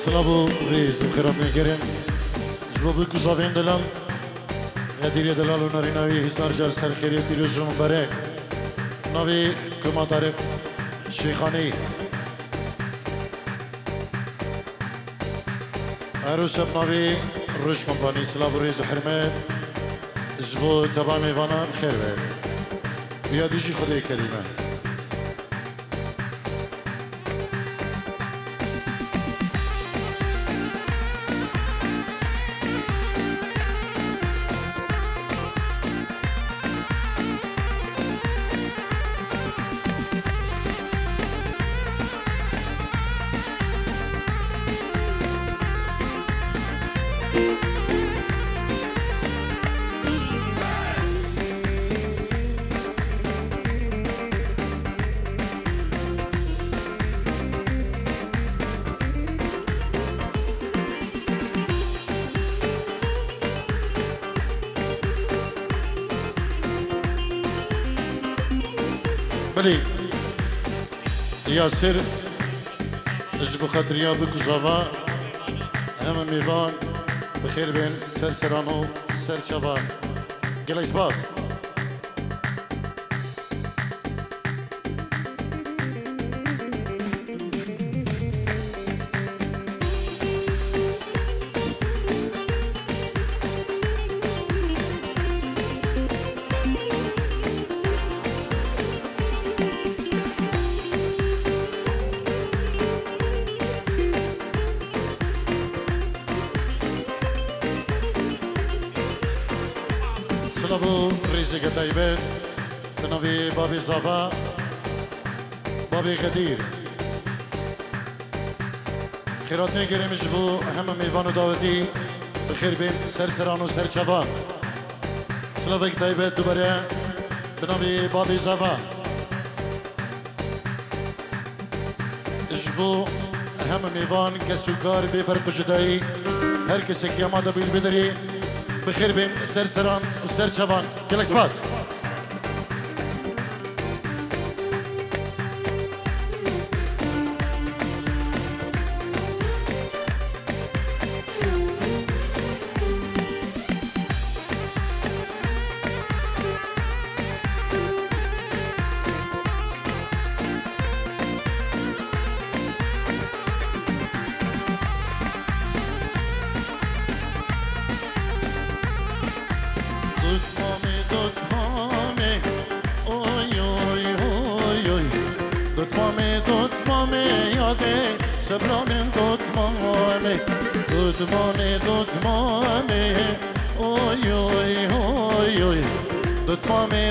سلامو ریز خیرات میگیریم جلوی کوزاوین دلال یادیری دلال و ناریناوی هزار جار سرخیری پیروزم بره نوی کماتار شیخانی عروس نوی روش کمپانی سلامو ریز حرمت جبو تمام ایوانا خیر به بیادیشی خدای کریمه بلی یاسر اجبو خاطریا بکو زاوا همه میوان بخیر بین سر سرانو سر چوان گل اثبات سلامو ریزی گتایبه بنوی بابی زافا بابی قدیر خیرات نگیریم جبو همه میوان و داودی بخیر بین سر سران و سر چوان سلامو گتایبه دوباره بنوی بابی زافا جبو همه میوان کسوکار بی فرق جدایی هر کسی که آماده بیل بداری بخیر بین سر سران و سر چوان گلکس باز سبرامن دوتمامه اوی اوی اوی اوی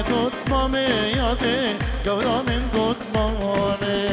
دوتمامه یاده گورامن دوتمامه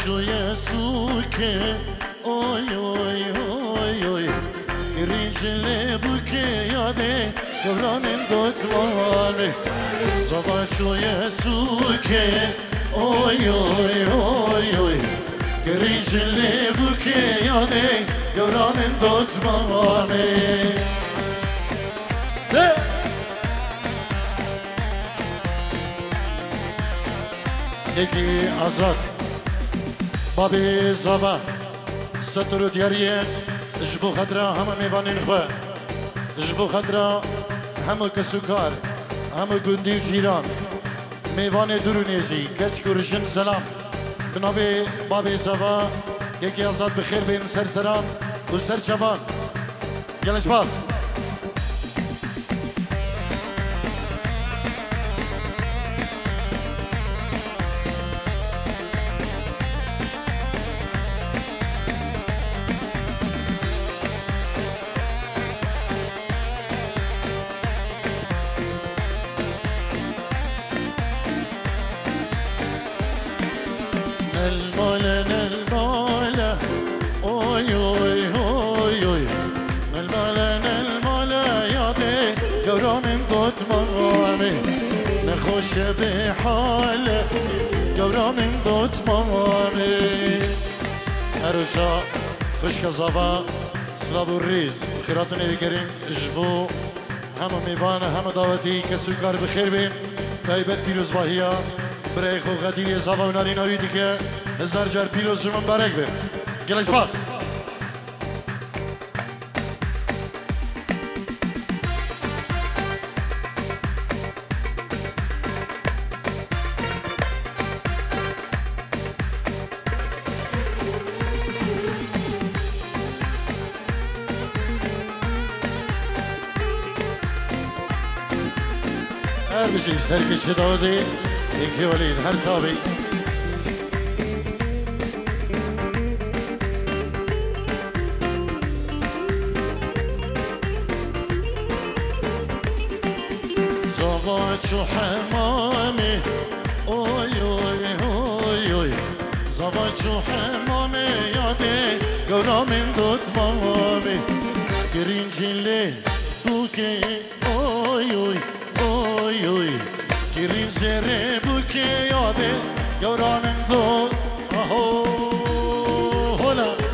شوی سوکه اوی اوی اوی اوی رینجله بوکه یاده گورانن دوتمامه زبا شوی سوکه اوی اوی اوی اوی رینجله بوکه یاده گورانن دوتمامه یکی آزاد بابی زبا ستر دیاریه جبو خدرا همه میوانین خواه جبو خدرا همه کسوکار همه گندی و جیران میوان درونیزی گرچ گرشن سلام بنابه بابی صفا یکی ازاد بخیر بین سرسران و سرچوان گلش باز نخوش به حال گورا من دوت مامي عروسا خوش کذابا سلاب و ریز خیرات نویگرین جبو همه میوان همه دعوتی کسوی کار بخیر بین تایبت پیروز باهیا برای خو غدیری زابا و نارین آوی دیگه هزار جار پیروز شما برک بین گلش باز هر بشی سرکش دادی یکی ولید هر صابی زواج و حمامي اوی اوی اوی اوی زواج و حمامي یاده گورا من دوت مامي گرینجی لی بوکی اوی اوی اوی اوی گرین زره بوکی یاده گورا من دوت آهو هلا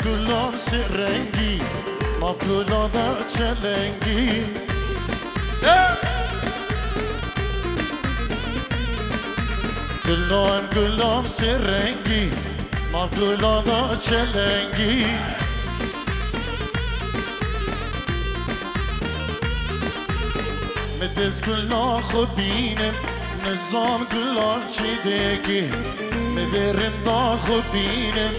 گلان سرنگی ما گلادا چلنگی گلان سرنگی ما گلادا چلنگی مثل گلان خوبینم نظام گلان چیدگی مثل رندا خوبینم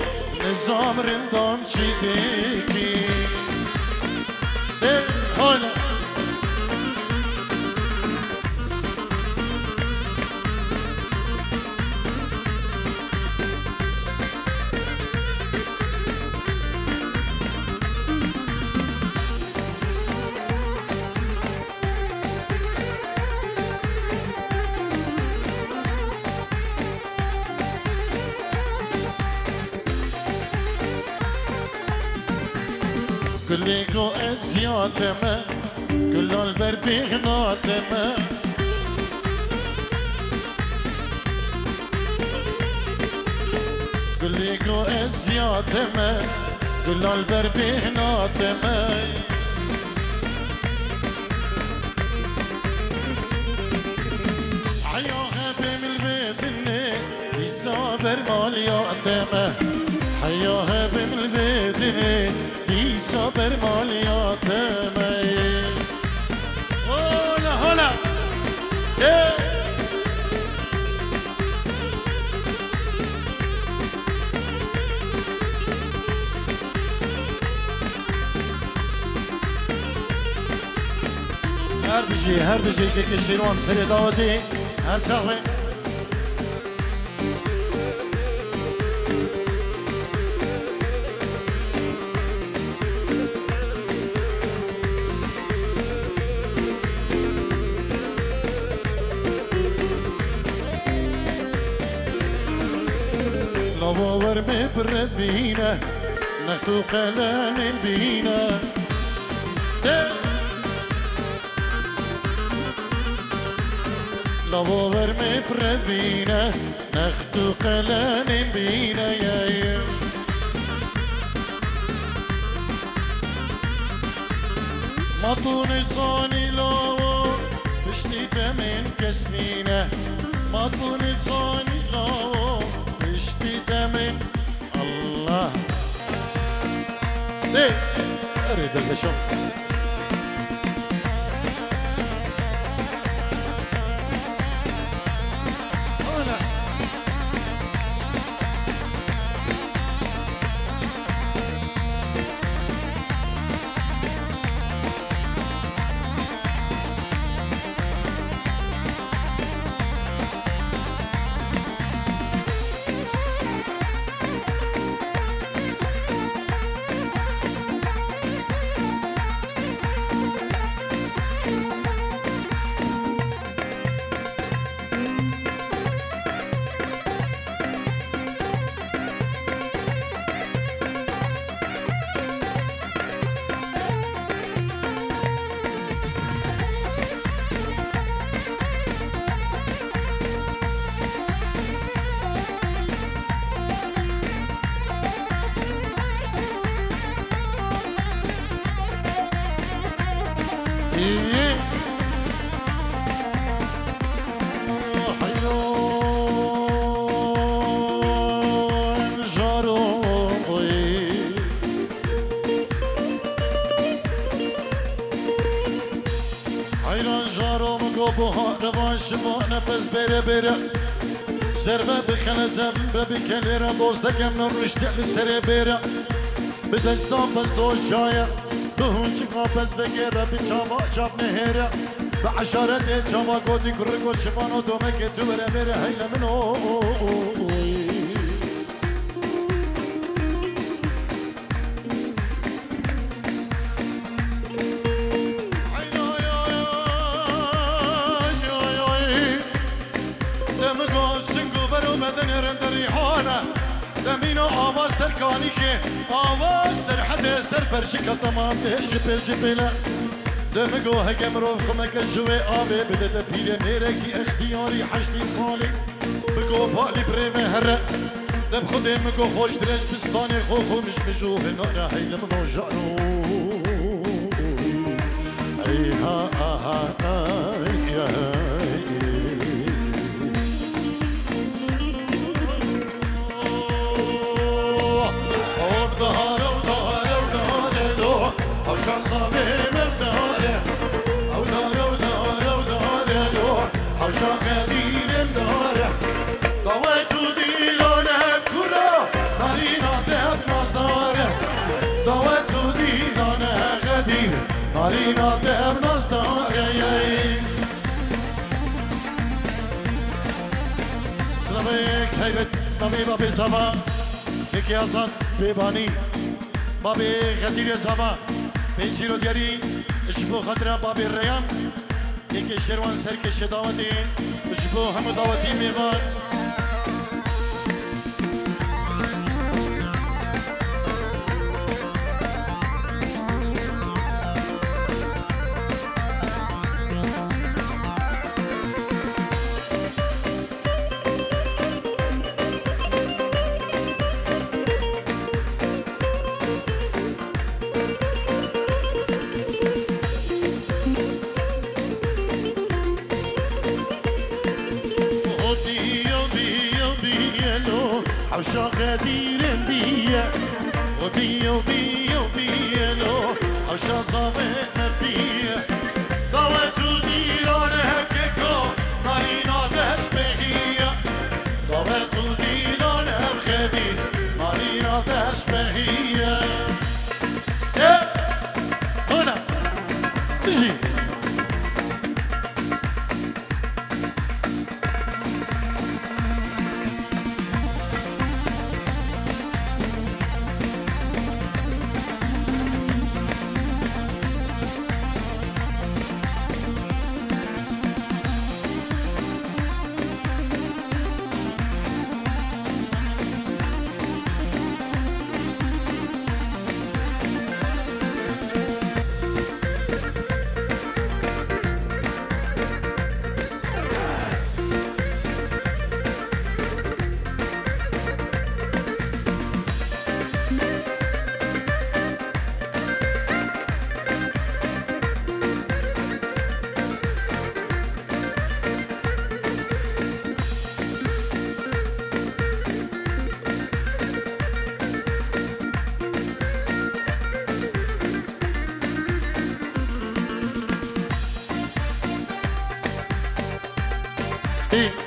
نظام رندام چیدگی حالا كليكو ازياتما كل البربيغ ناتما كليكو ازياتما كل البربيغ ناتما حياها بملبيت النيل يسافر مالياتما حياها بملبيت النيل صبر مالیاتمی هولا هولا هر بجی که کشیروان سری داودی هر ساقی باور مبرفينا نختو قلان بينا لا باور مبرفينا نختو قلان بينا يا ما طول صاني لاو بشتي تمن كسنينه ما طول صاني لاو بشتي تمن الله ليه اريد الشوق نفس بره بره سربه بخنزم ببکلی را دوستکم نرشته لسره بره بدستان پس دو شایه به هونچکا پس بگیره به چاما چاپ نهره به عشارت چاما گودی کرگو شفانو دومه که تو بره بره هیله منو دمینو آواز سرکانی که آواز سرحده سر فرشکا تمام جبل جبله دمگو هکم رو کمک جوه آبه بده ده پیره میره کی اختیاری 8 سالی بگو پالی برمه هره دم خودم مگو خوش درش بستانه خو مش بجوه ناره هیلم نو جارو ای ها آها ای Marina devnaz dareyey Slavik heybet Nabi babi zama Peki Hasan bebani Babi Ghadir zama Pençiro diyari Işbu Khadra babi Reyhan Peki Şervan serkeşe davati Işbu hamu davati mevan حوشا غدير بيا وبيا وبيا وبيا لو حوشا صابت بيا ضوت وديران هككو مارينا تسبحية ضوت وديران هكدي مارينا تسبحية هنا تجي دي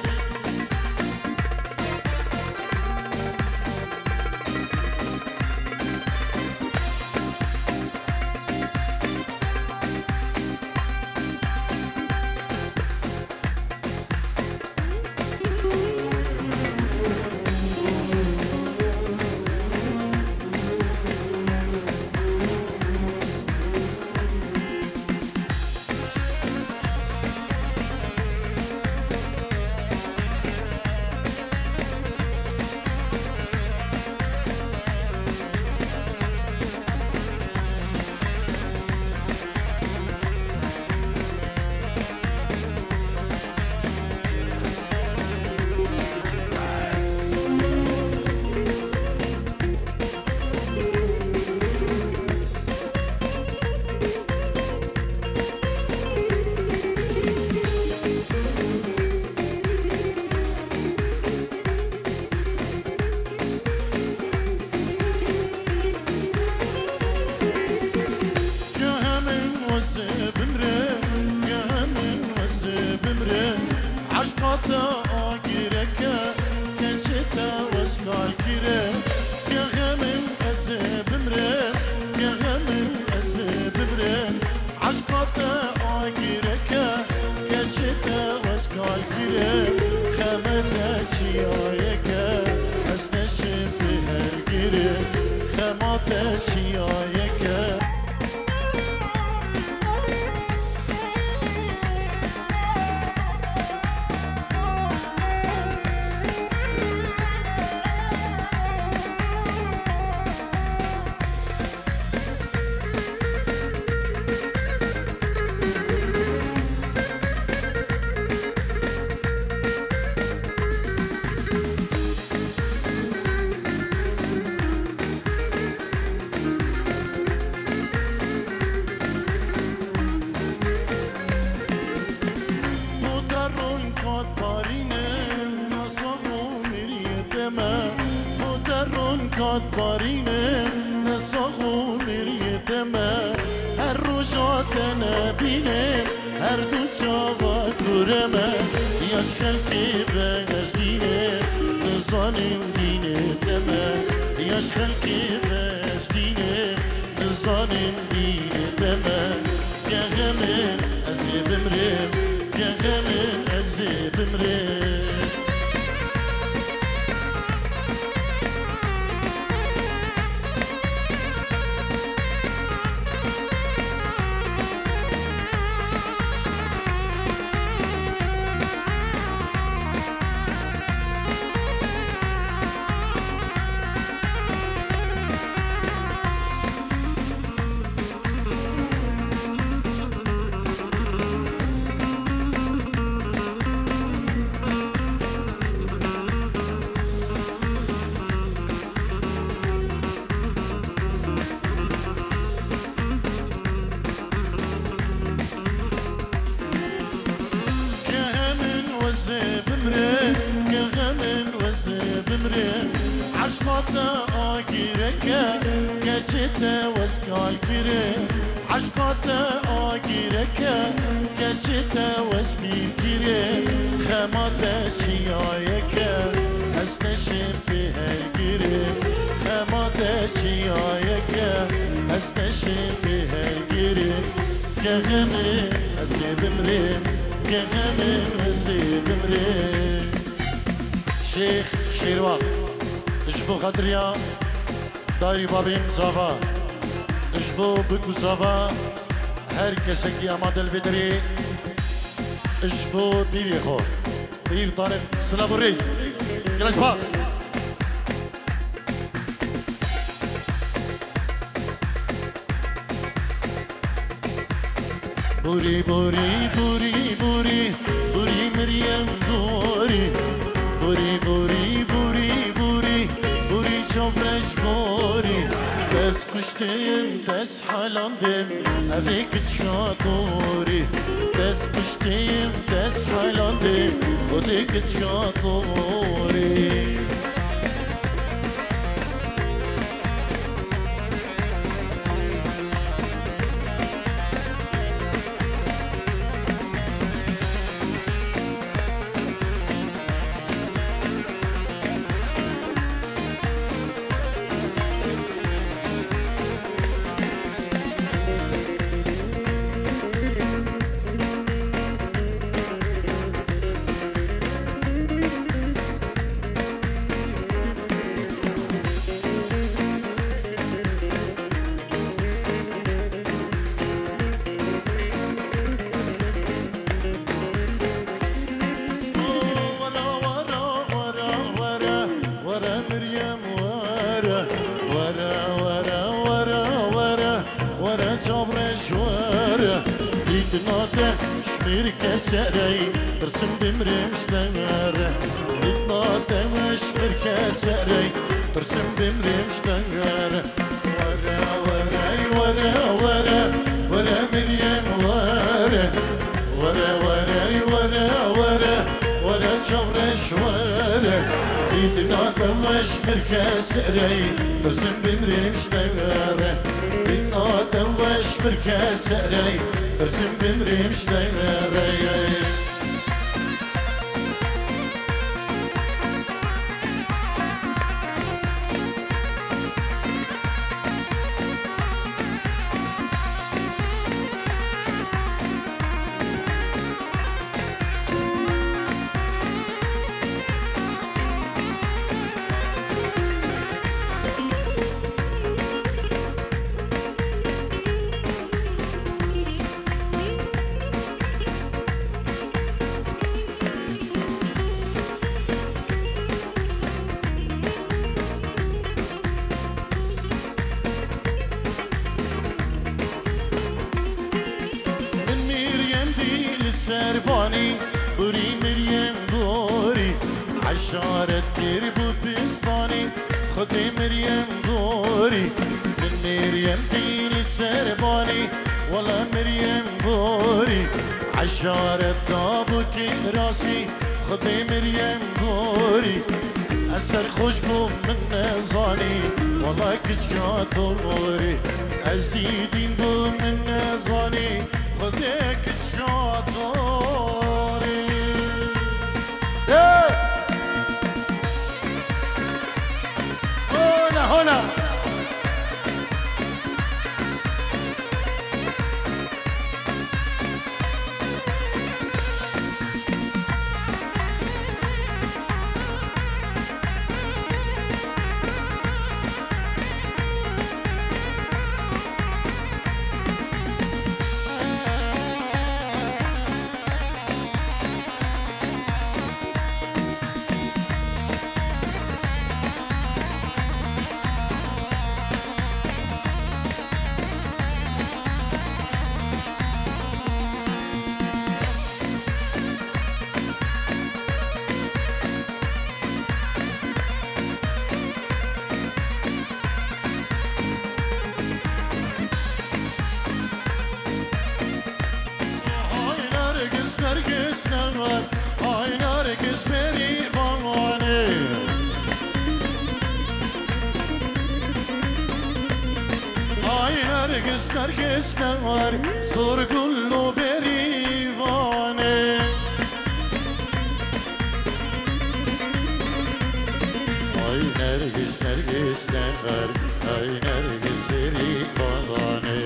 زاوا اجبو بكو زاوا هر کسی آماده الفدری اجبو بیری خو بیر طارق سلام الرئيس يلا شباب بوري بوري بوري بوري بوري مريم بوري بوري بوري بوري بوري بوري چوبرش بوري دست کشتیم دست حالاندیم اوی کچکاتوری دست کشتیم دست حالاندیم اوی کچکاتوری ناده شمیر کسری ترسم بمرم شدنگره ایت ناده شمیر کسری ترسم بمرم شدنگره ورا مريم ورا جورش ورا ايدنا تمش مركز ري ترسم بمرمش دغره ايدنا تمش مركز ري ترسم بمرمش دغره سربانی بری مریم گوری عشارت گیر بود بستانی خود مریم گوری من مریم دیل سربانی ولا مریم گوری عشارت دابو که راسی خود مریم گوری اثر خوش بو من نزانی ولا کچکا دوری ازیدین بو من نزانی خود کچکا دوری هنا نرگس نوار سر گلو بریوانه آی نرگس نوار آی نرگس بریوانه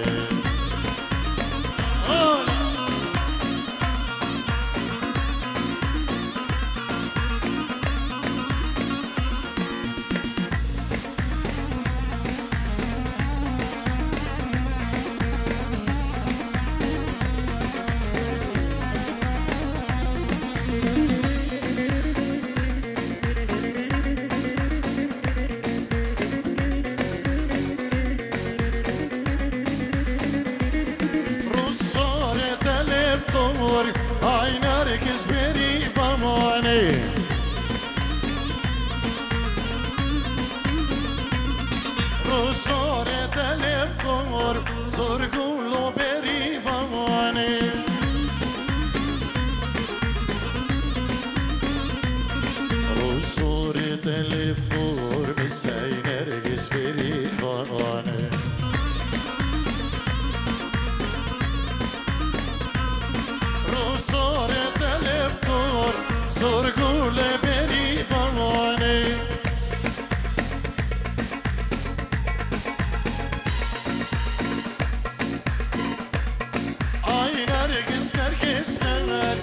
ay nergis beri bamane Rosore telep komor sorgulo beri bamane Rosore telep komor ay nergis beri bamane sorgule beri bamane ay nergis never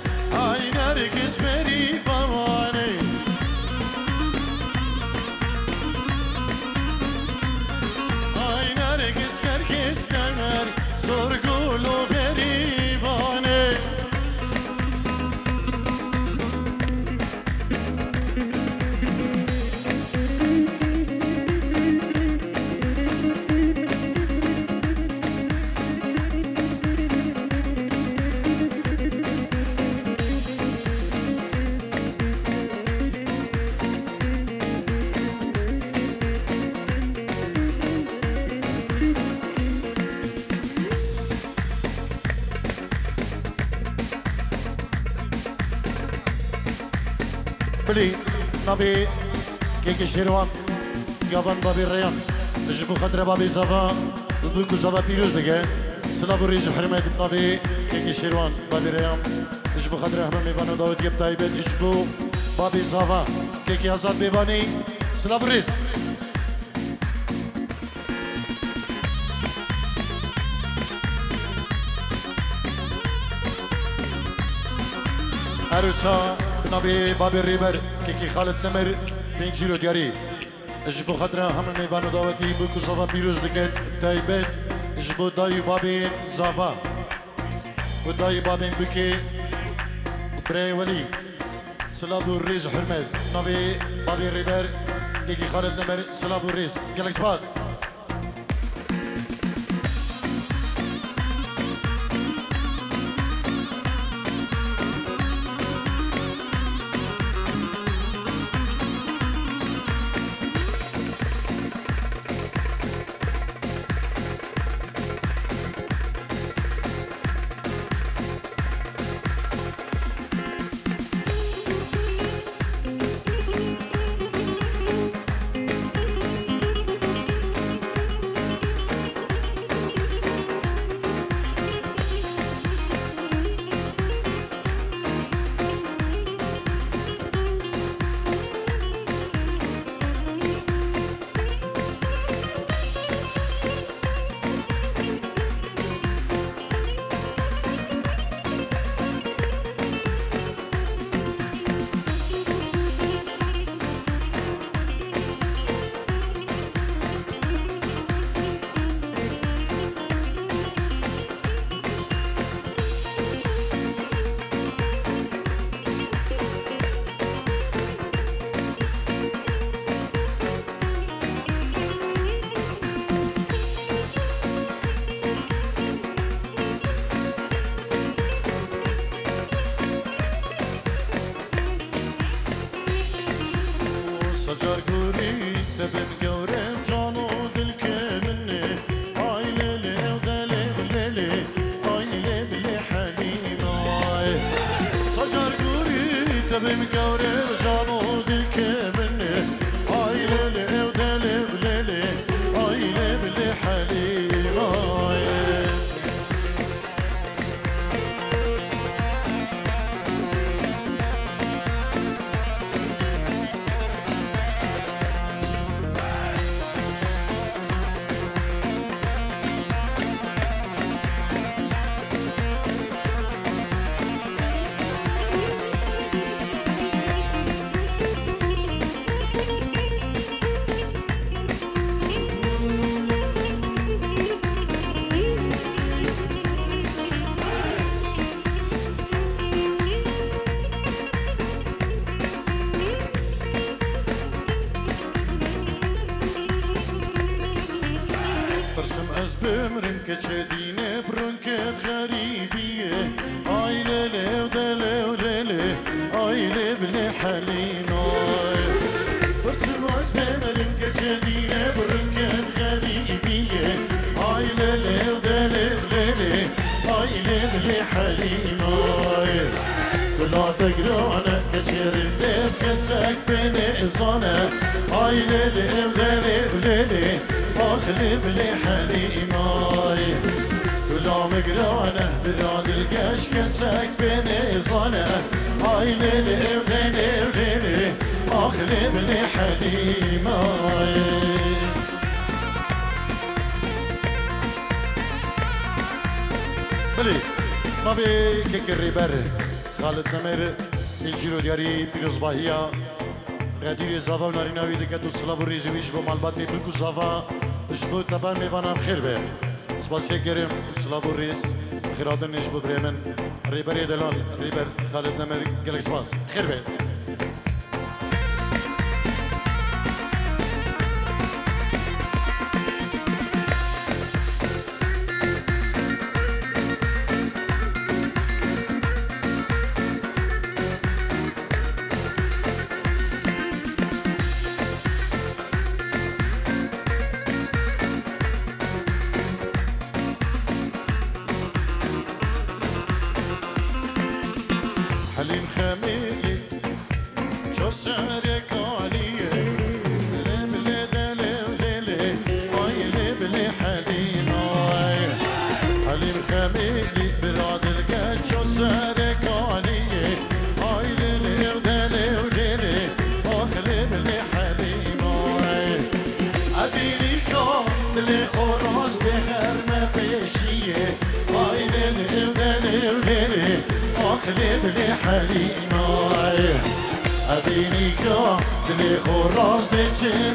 ay nergis beri bamane ay nergis never sorgule beri bamane بلي نبي كيكي شيروان يابان بابي ريان جبو خاطر بابي زافا دوكو زافا بيروز دغه سلام ريز حرمت نبي كيكي شيروان بابي ريان جبو خاطر احمد ميوانو داود يب تايبت جبو بابي زافا كيكي آزاد بيباني سلام ريز عروسا نبي بابي ريبر كيكي خالد نمر 5 جيرو دياري جبو خاطر همه میوانو دعوتی بکو زافا پیروز دکت تایبت جبو دایو بابین زافا و دایو بابین بکی برای ولی سلاب و ریز حرمت نبی بابی ریبر کیکی خالد نمر سلاب و ریز گلک سپاس نبي كيك الريبر خالد نمر الجيرو دياري بيروز باهيا غادير زافا ونارينا ويدي كادو سلافو ريزي ويش بو مالباتي بلكو زافا جبو تبان ميفانا بخير به سباسي كريم سلافو ريز خيراتن نجبو بريمن ريبر يدلال ريبر خالد نمر قالك سباس خير به شو سرك عليه لبلي دلي وليلي هاي لبلي حليم هاي حليم خميلي براد القد شو سرك عليه هاي لبلي ودلي وليلي هاي لبلي حليم هاي أبيني كام دلي خراز بغير ما بيشيه هاي لبلي ودلي وليلي أخلب لي حليماي أبيني كام دلي خراز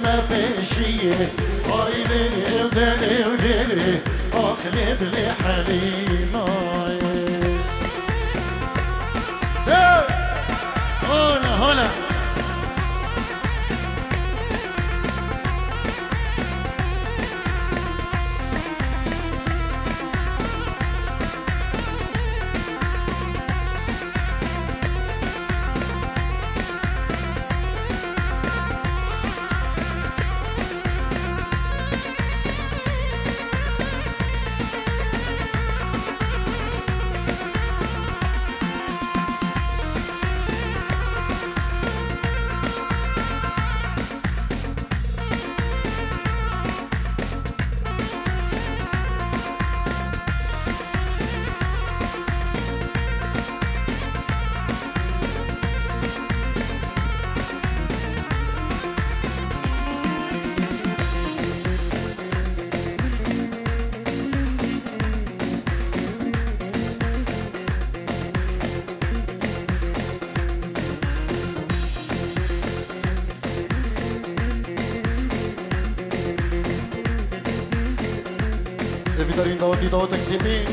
ما بيشيه هاي ليلي ودلي وليلي أخلب لي حليماي هلا هلا Evitarin dao taksimi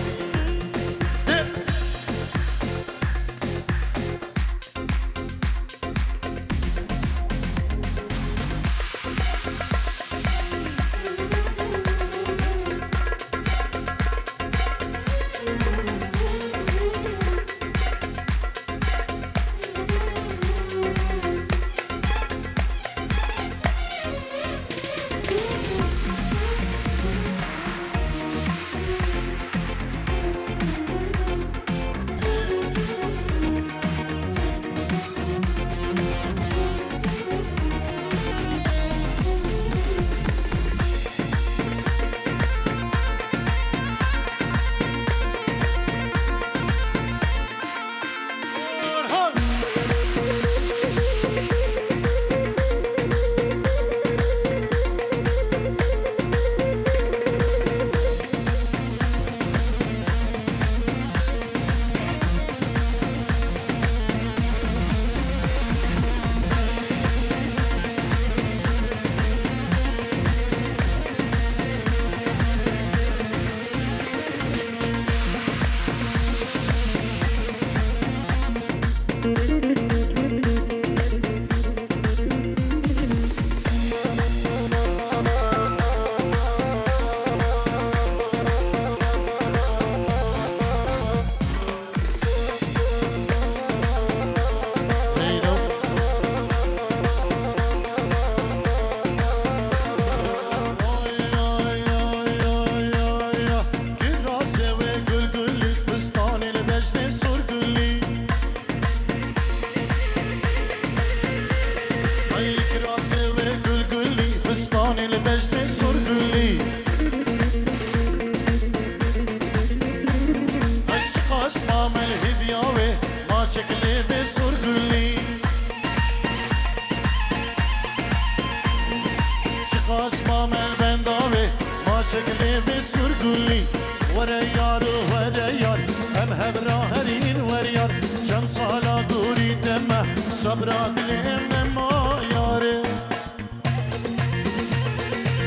صبرات الهم ما ياري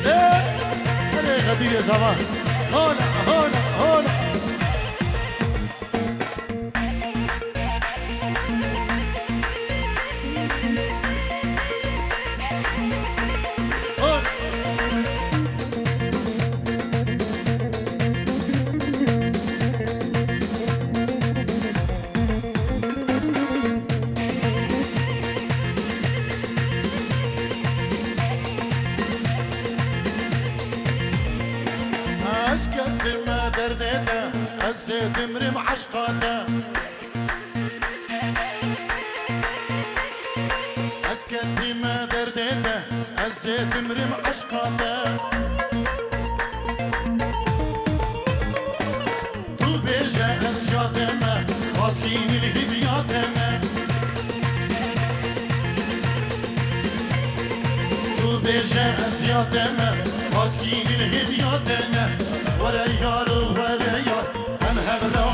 ايه غدير يا زمان هولا هولا هولا اسكت ما درديته هزيت مرم عشقاته تمرم عشقاته تو بیجه اسیاتمه خواستین الهدیاتمه تو بیجه اسیاتمه خواستین الهدیاتمه وره یار و وره یار هم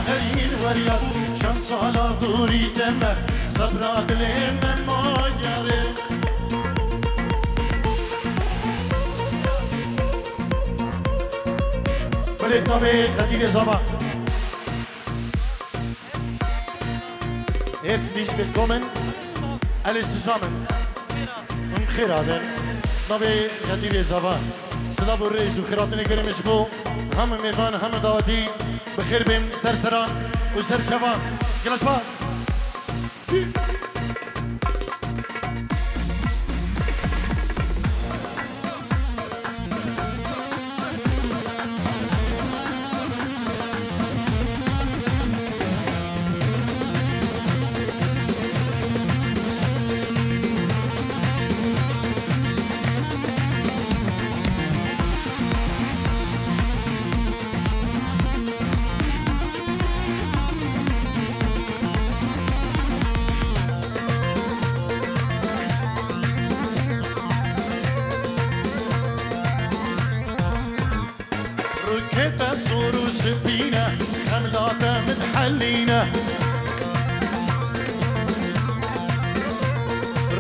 هرین وریاد شان سالا دوری دمه صبرات لینه ما یاره بلد نامه قدیر زمان herzlich willkommen alle zusammen und خیرادن نامه قدیر زمان سلام و ریز و خیراتنی گرمش بو همه میوان همه دعوتی بخیر بیم سرسران و سرشوان گلش باد ركيتا صورو سبينا حملاتا متحلينا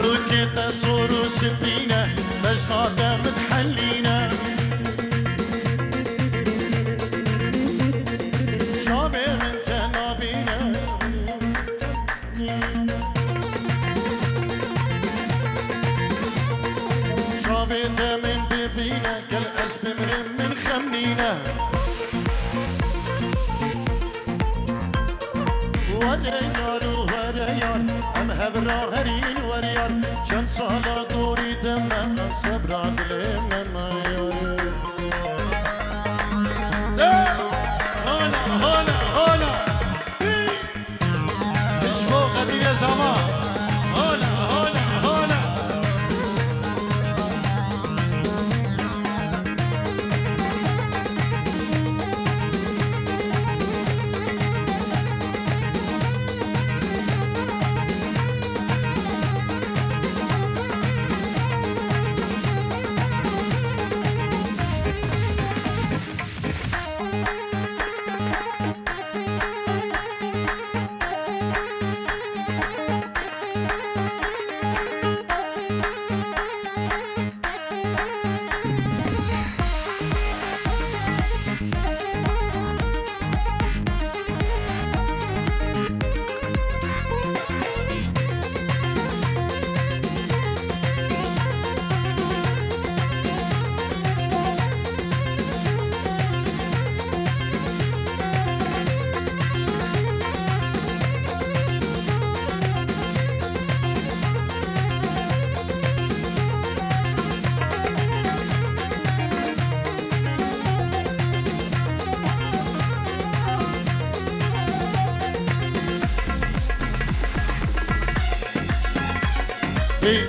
ركيتا صورو سبينا مجناتا متحلينا شامي من تنابينا شامي من بيبينا كالأسب مرم من خمنينا وريار وريار هم هبرا هرين وريار شن سالا دوري دمم صبرا دلم مايار هلا هلا هلا اشبو قدير زمان هلا هلا هلا Hey.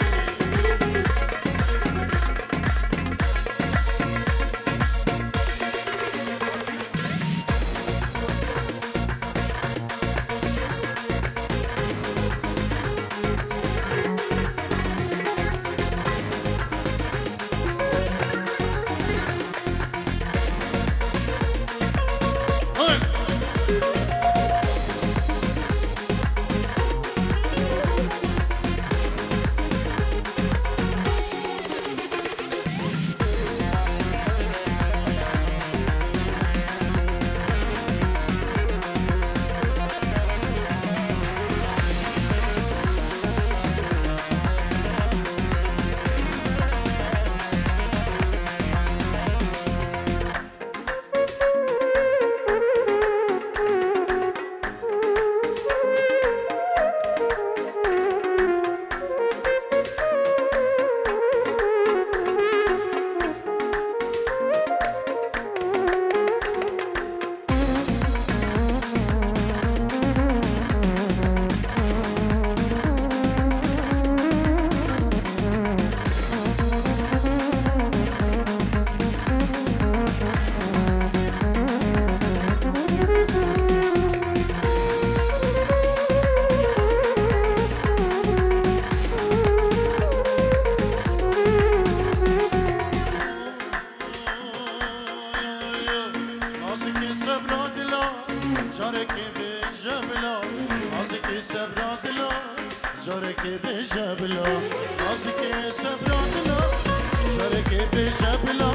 نازك سبرات لا جارك بجبلا نازك سبرات لا جارك بجبلا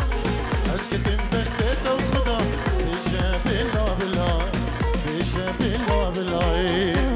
اسكت بكت وخدا بجبلا بلا بجبلا بلا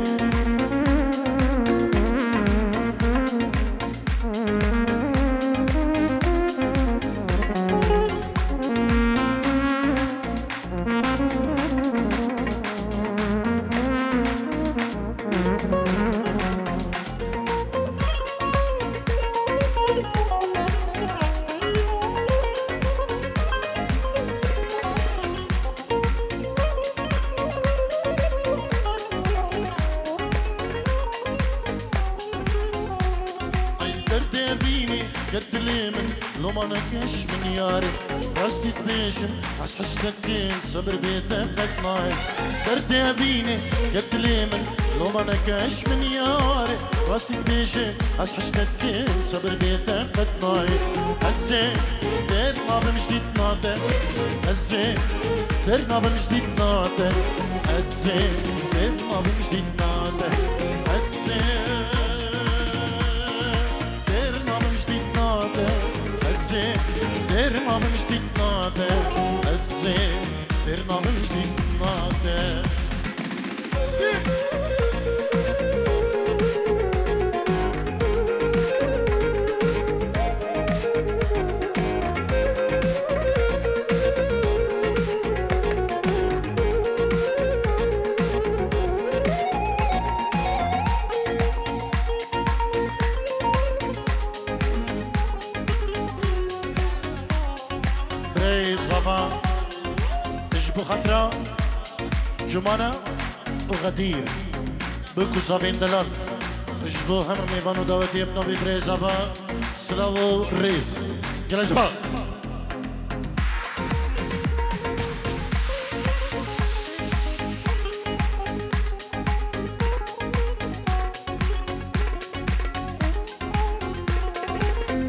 لو ما نكش من ياري راستي تبيشم عس حشتك صبر بيتك معي درت يا بيني قد ليمن لو ما نكش من ياري راستي تبيشم عس حشتك صبر بيتك معي هزي دير ما بمجديد ناطق هزي دير ما بمجديد ناطق هزي دير ما بمجديد ناطق هزي دير ما بمجديد ناطق الزين دير ما بمجديد ناطق خطرة جمانة وغدير بكو صافين دلال جبو هم ميبانو داوتي ابنو ببريز ابا سلاو ريز جلس با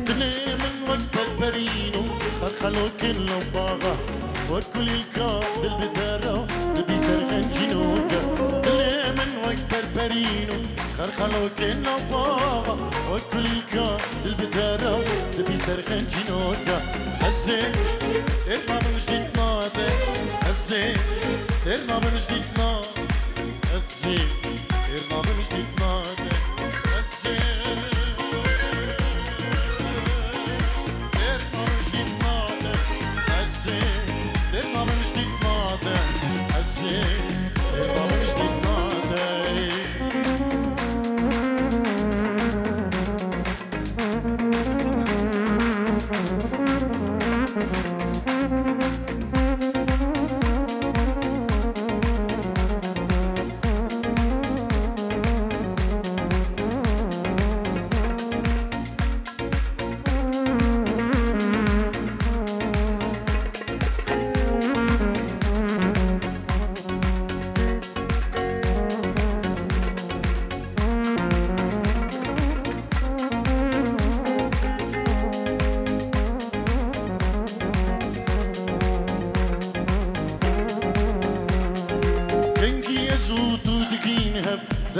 دلي من وقت البرينو خلو كل باغا وكل الكاب دل بدارو دبي سرخن جنوكا دلي من وقت البرينو خلو كنا بابا وكل الكاب دل بدارو دبي سرخن جنوكا هزي ارما بمجديد ناطق هزي ارما بمجديد ناطق هزي ارما بمجديد ناطق هزي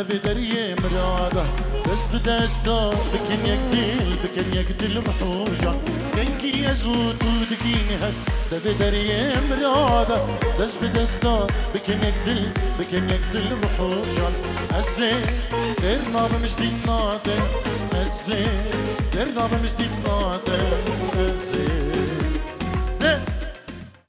دفي دريه مراده بس بدستا بكن يقتل محوجة كنكي يزود ودقينها دفي دريه مراده بس بدستا بكن يقتل محوجة الزين درنا بمجديد ناطق الزين درنا بمجديد ناطق الزين